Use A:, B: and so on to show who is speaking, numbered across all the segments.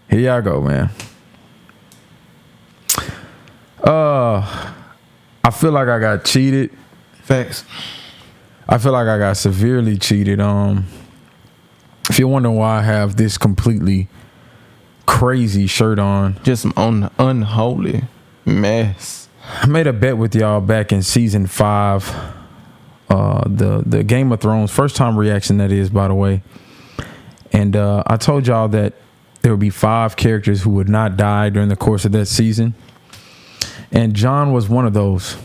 A: Here y'all go, man. I feel like I got cheated.
B: Facts.
A: I feel like I got severely cheated. If you're wondering why I have this completely crazy shirt on,
B: Just some unholy mess.
A: I made a bet with y'all back in season 5. The Game of Thrones first time reaction, that is, by the way. And I told y'all that there would be 5 characters who would not die during the course of that season. And John was one of those.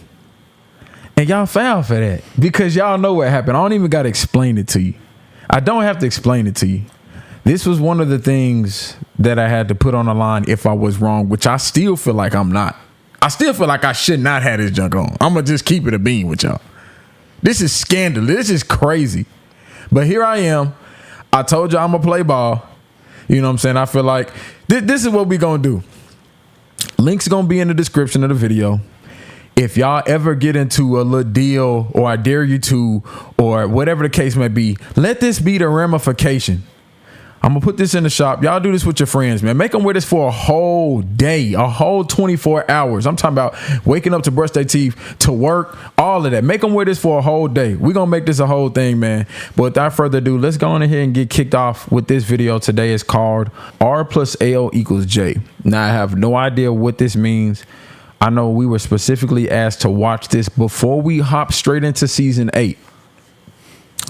A: And y'all fell for that because y'all know what happened. I don't even got to explain it to you. I don't have to explain it to you. This was one of the things that I had to put on the line if I was wrong, which I still feel like I'm not. I still feel like I should not have this junk on. I'm going to just keep it a bean with y'all. This is scandalous. This is crazy. But here I am. I told you I'm going to play ball. You know what I'm saying? I feel like this is what we going to do. Link's going to be in the description of the video. If y'all ever get into a little deal, or I dare you to, or whatever the case may be, let this be the ramification. I'm going to put this in the shop. Y'all do this with your friends, man. Make them wear this for a whole day, a whole 24 hours. I'm talking about waking up to brush their teeth, to work, all of that. Make them wear this for a whole day. We're going to make this a whole thing, man. But without further ado, let's go on ahead and get kicked off with this video today. It's called R+L = J. Now, I have no idea what this means. I know we were specifically asked to watch this before we hop straight into season 8.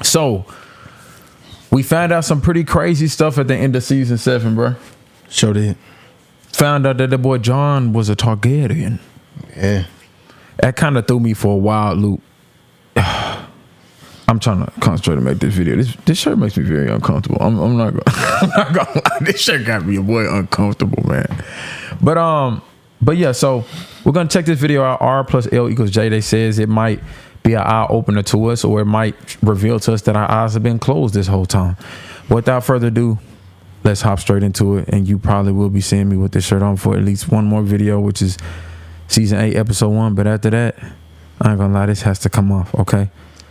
A: So we found out some pretty crazy stuff at the end of season 7, bro.
B: Sure did.
A: Found out that the boy John was a Targaryen.
B: Yeah.
A: That kind of threw me for a wild loop. I'm trying to concentrate to make this video. This shirt makes me very uncomfortable. I'm not gonna lie. This shirt got me a boy uncomfortable, man. But yeah, so we're gonna check this video out. R+L = J. They says it might be an eye opener to us, or it might reveal to us that our eyes have been closed this whole time. Without further ado, let's hop straight into it. And you probably will be seeing me with this shirt on for at least one more video, which is season 8, episode 1. But after that, I ain't gonna lie, this has to come off, okay?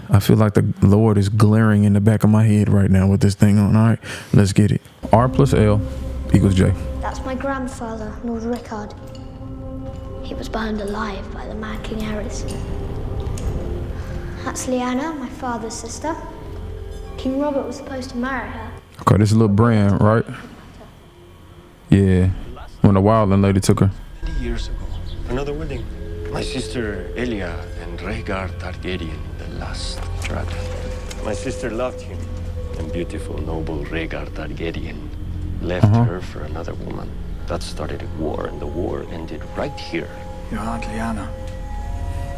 A: I feel like the Lord is glaring in the back of my head right now with this thing on. All right, let's get it. R+L = J.
C: That's my grandfather, Lord Rhaegar. He was burned alive by the Mad King Aerys. That's Lyanna, my father's sister. King Robert was supposed to marry her.
A: Okay, this is little Bran, right? Yeah, when the wildling lady took her.
D: 20 years ago, another wedding. My sister Elia and Rhaegar Targaryen, the last dragon. My sister loved him, and beautiful, noble Rhaegar Targaryen left her for another woman. That started a war, and the war ended right here.
E: Your Aunt Lyanna,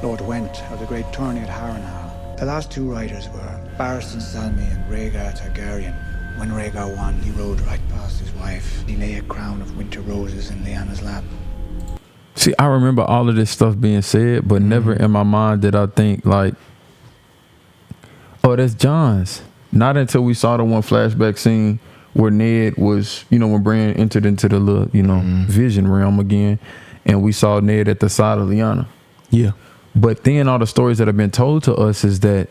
E: Lord Went of the great tourney at Harrenhal. The last 2 riders were Barristan Selmy and Rhaegar Targaryen. When Rhaegar won, he rode right past his wife. He lay a crown of winter roses in Lyanna's lap.
A: See, I remember all of this stuff being said, but never in my mind did I think like, oh, that's John's. Not until we saw the one flashback scene where Ned was, when Bran entered into the little, vision realm again, and we saw Ned at the side of Lyanna.
B: Yeah.
A: But then all the stories that have been told to us is that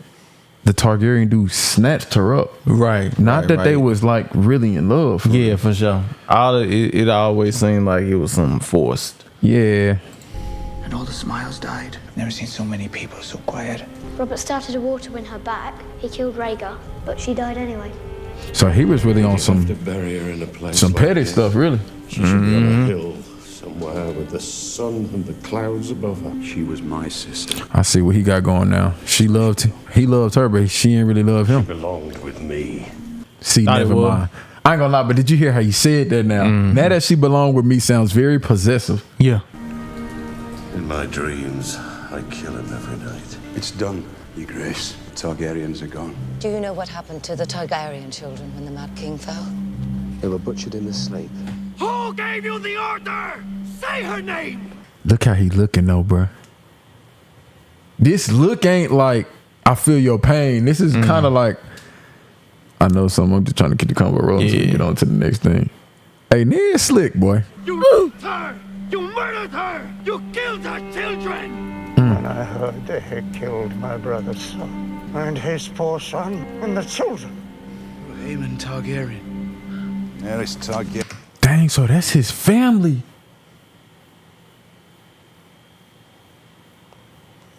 A: the Targaryen dude snatched her up.
B: Right.
A: Not that they was like really in love.
B: Yeah, for sure. It always seemed like it was something forced.
A: Yeah.
E: And all the smiles died. I've never seen so many people so quiet.
C: Robert started a war to win her back. He killed Rhaegar, but she died anyway.
A: So he was really on some petty stuff, really.
F: She should be on a hill somewhere with the sun and the clouds above her. She was my sister.
A: I see what he got going now. He loved her, but she didn't really love him.
F: She belonged with me.
A: See, never mind. I ain't gonna lie, but did you hear how he said that now? Now that she belonged with me sounds very possessive.
B: Yeah.
F: In my dreams, I kill him every night.
G: It's done, Your Grace. The Targaryens are gone.
H: Do you know what happened to the Targaryen children when the Mad King fell?
G: They were butchered in their sleep.
D: Who gave you the order? Say her name!
A: Look how he looking though, bro. This look ain't like, I feel your pain. This is kind of like, I know something. I'm just trying to keep the convo rolling so we get on to the next thing. Hey, Ned slick, boy.
D: You raped her! You murdered her! You killed her children!
I: When I heard they had killed my brother's son, and his poor son, and the children.
E: Rhaegar Targaryen.
G: Aerys Targaryen.
A: Dang, so that's his family.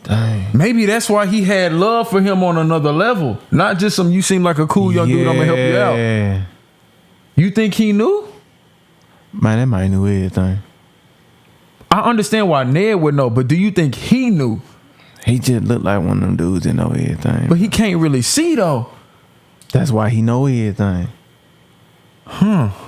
B: Dang.
A: Maybe that's why he had love for him on another level. Not just some, you seem like a cool young dude, I'm gonna help you out. You think he knew?
B: Man, that might knew everything.
A: I understand why Ned would know, but do you think he knew?
B: He just looked like one of them dudes that know everything.
A: But he can't really see though.
B: That's why he know everything.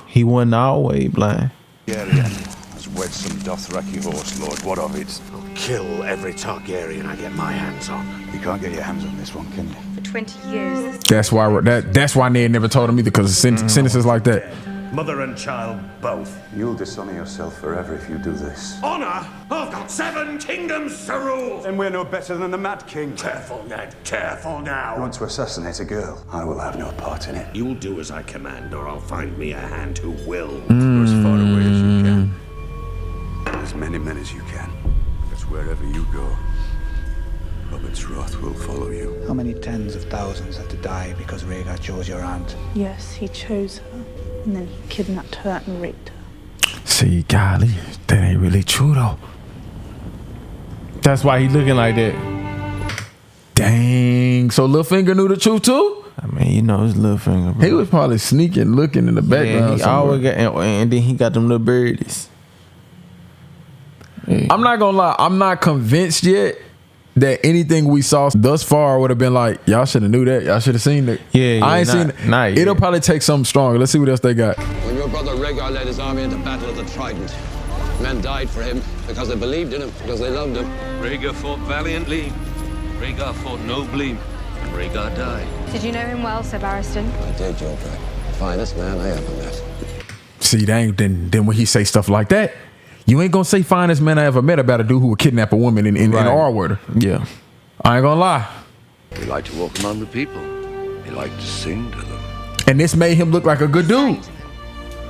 B: He wasn't always blind.
G: Has wed some Dothraki horse, Lord. What of it?
F: I'll kill every Targaryen I get my hands on.
G: You can't get your hands on this one, can you?
J: For 20 years.
A: That's why Ned never told him either, because of sentences like that.
F: Mother and child both.
G: You'll dishonor yourself forever if you do this.
F: Honor? I've got 7 kingdoms to rule.
G: Then we're no better than the Mad King.
F: Careful, Ned. Careful now.
G: You want to assassinate a girl? I will have no part in it.
F: You'll do as I command, or I'll find me a hand who will.
G: Go as far away as you can. As many men as you can. Because wherever you go, Robert's wrath will follow you.
E: How many tens of thousands had to die because Rhaegar chose your aunt?
J: Yes, he chose her. And then he kidnapped her and raped her.
A: See, golly, that ain't really true though.
B: That's why he looking like that.
A: Dang, so Littlefinger knew the truth too?
B: I mean, you know, it's Littlefinger, bro.
A: He was probably sneaking, looking in the background.
B: He always got, and then he got them little birdies. Yeah.
A: I'm not gonna lie, I'm not convinced yet that anything we saw thus far would have been like, y'all should have knew that. Y'all should have seen it.
B: Yeah,
A: I ain't seen it.
B: Not
A: It'll probably take something stronger. Let's see what else they got.
K: When your brother Rhaegar led his army into battle of the Trident, men died for him because they believed in him, because they loved him.
L: Rhaegar fought valiantly. Rhaegar fought nobly. And Rhaegar died.
J: Did you know him well, Sir Barristan?
K: I did, your brother. Finest man I ever met.
A: See, dang, then when he say stuff like that, you ain't gonna say finest man I ever met about a dude who would kidnap a woman in R-word.
B: Yeah.
A: I ain't gonna lie.
L: He liked to walk among the people. He liked to sing to them.
A: And this made him look like a good dude.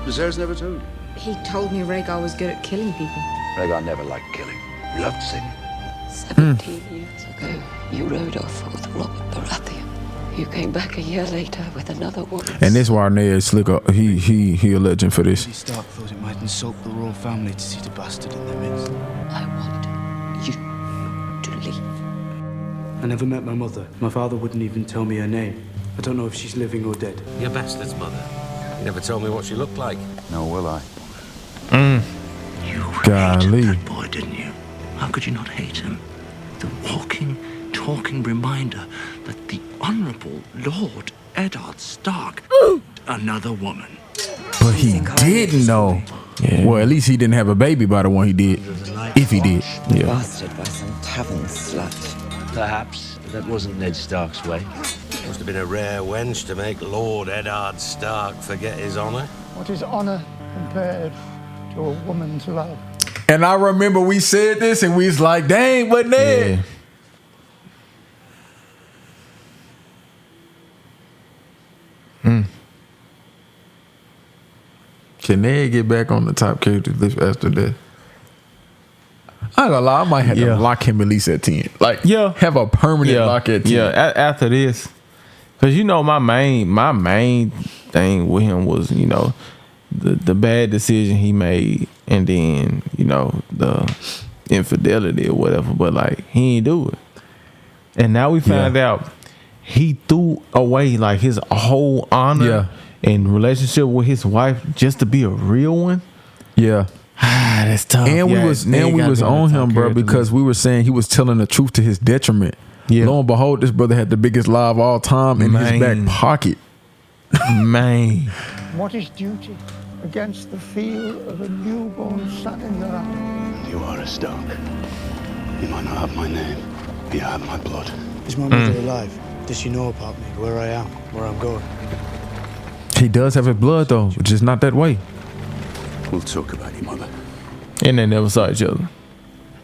F: Viserys never told you.
J: He told me Rhaegar was good at killing people.
L: Rhaegar never liked killing. He loved singing.
H: 17 years ago, you rode off with Robert Baratheon. You came back a year later with another woman.
A: And this why Ned Slicker, he a legend for this.
M: Ned Stark thought it might insult the royal family to see the bastard in their midst.
H: I want you to leave.
M: I never met my mother. My father wouldn't even tell me her name. I don't know if she's living or dead.
L: Your bastard's mother. You never told me what she looked like.
G: No, will I?
M: You
A: Golly.
M: hated that boy, didn't you? How could you not hate him? The walking, talking reminder that the Honourable Lord Eddard Stark another woman.
A: But he didn't know. Yeah. Well, at least he didn't have a baby by the one he did. If he did.
H: Yeah. Bastard by some tavern slut.
L: Perhaps that wasn't Ned Stark's way. Must have been a rare wench to make Lord Eddard Stark forget his honour.
I: What is honour compared to a woman's love?
A: And I remember we said this and we was like, dang, but Ned.
B: Yeah.
A: Can Ned get back on the top characters list after that? I ain't gonna lie, I might have to lock him at least at 10. Like, have a permanent lock at 10.
B: Yeah, after this. Because, you know, my main thing with him was, you know, the bad decision he made and then, you know, the infidelity or whatever. But, like, he ain't do it. And now we found out he threw away, like, his whole honor and relationship with his wife just to be a real one.
A: Yeah.
B: That's tough.
A: And we was on him, bro, because we were saying he was telling the truth to his detriment. Yeah. Lo and behold, this brother had the biggest lie of all time in his back pocket.
B: Man.
I: What is duty against the feel of a newborn son in your arms?
G: You are a Stark. You might not have my name, but you have my blood.
M: Is my mother alive? Does she know about me, where I am, where I'm going?
A: He does have his blood, though, just not that way.
G: We'll talk about your mother.
B: And they never saw each other.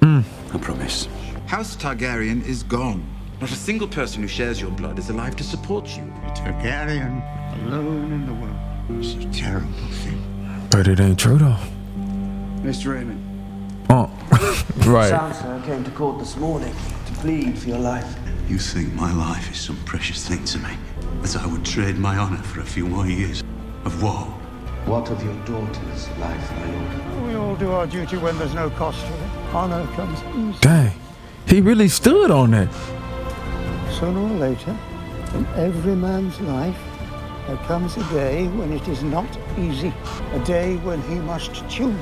G: I promise.
N: House Targaryen is gone. Not a single person who shares your blood is alive to support you.
I: A Targaryen alone in the world. It's a terrible thing.
A: But it ain't true, though.
N: Mr. Raymond.
A: Right.
O: Sansa came to court this morning to plead for your life.
G: You think my life is some precious thing to me, that I would trade my honor for a few more years of woe?
O: What of your daughter's life, my lord?
I: We all do our duty when there's no cost to it. Honor comes easy.
A: Dang, he really stood on that.
I: Sooner or later, in every man's life, there comes a day when it is not easy. A day when he must choose.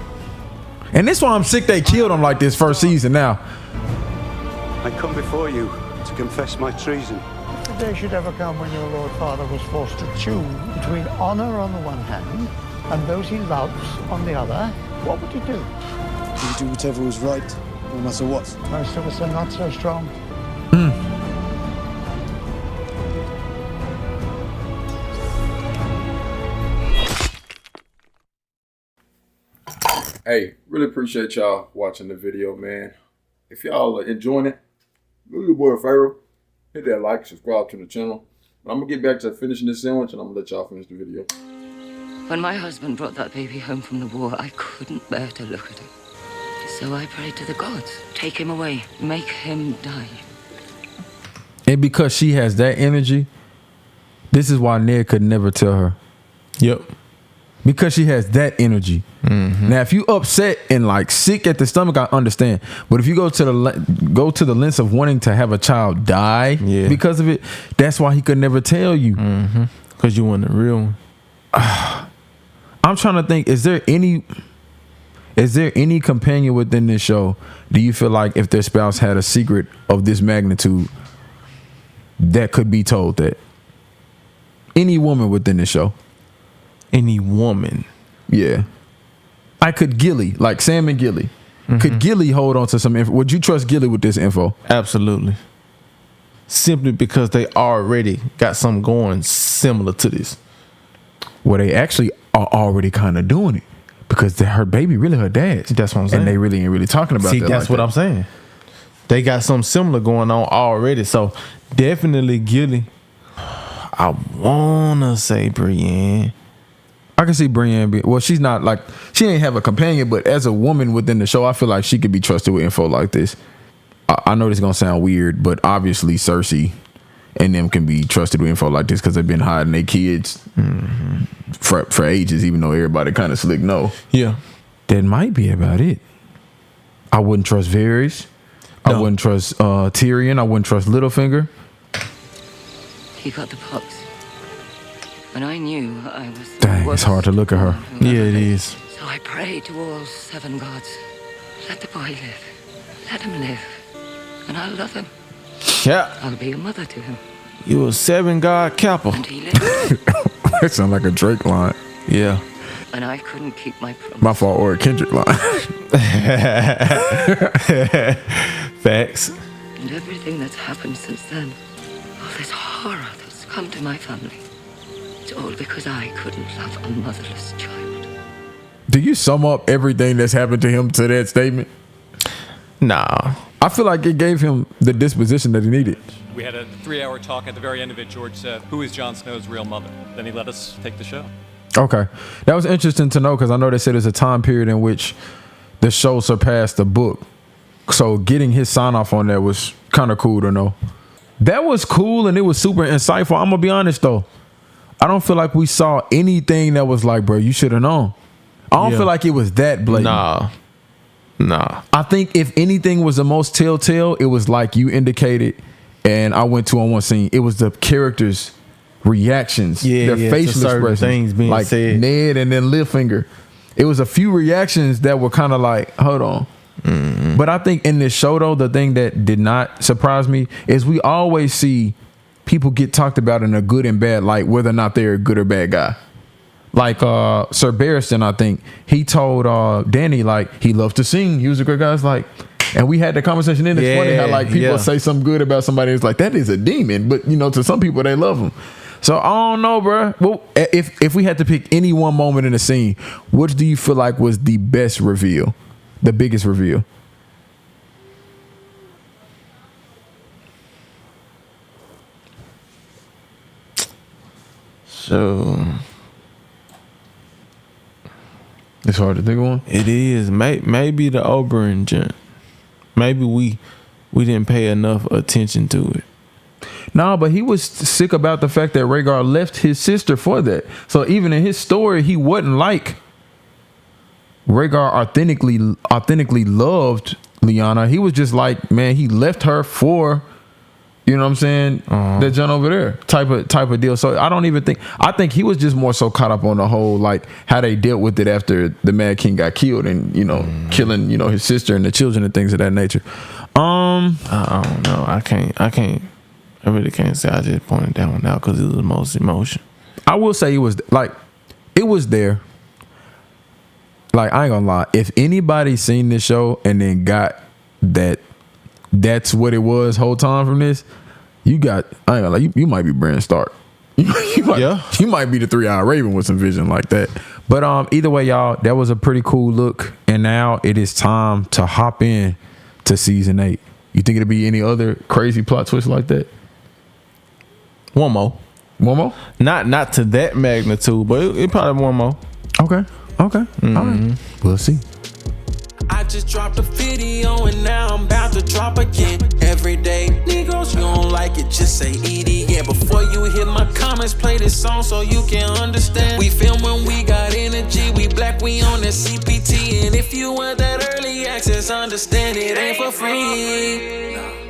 A: And this why I'm sick they killed him like this first season now.
G: I come before you to confess my treason.
I: If the day should ever come when your Lord Father was forced to choose between honor on the one hand and those he loves on the other, what would you do?
P: He would do whatever was right, no matter what.
I: Most of us are not so strong.
Q: Hey, really appreciate y'all watching the video, man. If y'all are enjoying it, do your boy a favor. Hit that like, subscribe to the channel. I'm going to get back to finishing this sandwich and I'm going to let y'all finish the video.
H: When my husband brought that baby home from the war, I couldn't bear to look at him. So I prayed to the gods. Take him away. Make him die.
A: And because she has that energy, this is why Ned could never tell her.
B: Yep.
A: Because she has that energy. Now, if you upset and like sick at the stomach, I understand. But if you go to the lengths of wanting to have a child die because of it, that's why he could never tell you.
B: Because you want the real one.
A: I'm trying to think. Is there any companion within this show? Do you feel like if their spouse had a secret of this magnitude, that could be told that? Any woman within the show?
B: Any woman?
A: Yeah. I could Gilly, like Sam and Gilly. Could Gilly hold on to some info? Would you trust Gilly with this info?
B: Absolutely. Simply because they already got something going similar to this.
A: Well, they actually are already kind of doing it because her baby really her dad's.
B: That's what I'm saying.
A: And they really ain't really talking about
B: See,
A: that.
B: that's what I'm saying. They got something similar going on already. So definitely Gilly. I wanna say Brienne.
A: I can see Brienne well, she's not like, she ain't have a companion, but as a woman within the show, I feel like she could be trusted with info like this. I know this is gonna sound weird, but obviously Cersie and them can be trusted with info like this because they've been hiding their kids for ages, even though everybody kind of slick no.
B: Yeah.
A: That might be about it. I wouldn't trust Varys. No. I wouldn't trust Tyrion. I wouldn't trust Littlefinger.
H: He got the pox. And I knew I was...
A: Dang, it's hard to look at her.
B: Yeah, it is.
H: So I prayed to all 7 gods. Let the boy live. Let him live. And I'll love him.
B: Yeah.
H: I'll be a mother to him.
B: You a 7 god couple.
H: And he lived.
A: That sounds like a Drake line.
B: Yeah.
H: And I couldn't keep my promise.
A: My fault, or a Kendrick line.
B: Facts.
H: And everything that's happened since then, all this horror that's come to my family, it's all because I couldn't love a motherless child.
A: Do you sum up everything that's happened to him to that statement?
B: Nah.
A: I feel like it gave him the disposition that he needed.
R: We had a 3-hour talk. At the very end of it, George said, "Who is Jon Snow's real mother?" Then he let us take the show.
A: Okay. That was interesting to know because I know they said there's a time period in which the show surpassed the book. So getting his sign off on that was kind of cool to know. That was cool and it was super insightful. I'm going to be honest though. I don't feel like we saw anything that was like, bro, you should have known. I don't feel like it was that blatant.
B: Nah.
A: I think if anything was the most telltale, it was like you indicated, and I went to on one scene. It was the characters' reactions, their facial expressions,
B: things being
A: like
B: said.
A: Ned and then Littlefinger. It was a few reactions that were kind of like, hold on. But I think in this show though, the thing that did not surprise me is we always see people get talked about in a good and bad light, whether or not they're a good or bad guy. Like Sir Barristan, I think he told Dany like he loved to sing. He was a great guy. It's like, and we had the conversation. And it's funny how like people say something good about somebody. It's like that is a demon, but you know, to some people they love him. So I don't know, bro. Well, if we had to pick any one moment in the scene, which do you feel like was the best reveal, the biggest reveal?
B: So
A: it's hard to think of one.
B: It is. Maybe the Oberyn joint. Maybe we didn't pay enough attention to it.
A: No, but he was sick about the fact that Rhaegar left his sister for that. So even in his story, he wasn't like Rhaegar authentically loved Lyanna. He was just like, man, he left her for, you know what I'm saying, that John over there type of deal. So I think he was just more so caught up on the whole, like, how they dealt with it after the Mad King got killed and, you know, killing, you know, his sister and the children and things of that nature.
B: I don't know. I really can't say. I just pointed that one out because it was the most emotion.
A: I will say it was there. Like, I ain't gonna lie. If anybody seen this show and then got that's what it was whole time from this, I ain't gonna lie, you might be Bran Stark. You might be the 3-eyed Raven with some vision like that. But either way, y'all, that was a pretty cool look. And now it is time to hop in to season 8. You think it'll be any other crazy plot twist like that?
B: One more. Not to that magnitude, but it probably one more.
A: Okay. All right. We'll see.
S: I just dropped a video and now I'm about to drop again. Every day, Negroes, you don't like it, just say ED. Yeah, before you hit my comments, play this song so you can understand. We film when we got energy, we black, we on that CPT. And if you want that early access, understand it ain't for free.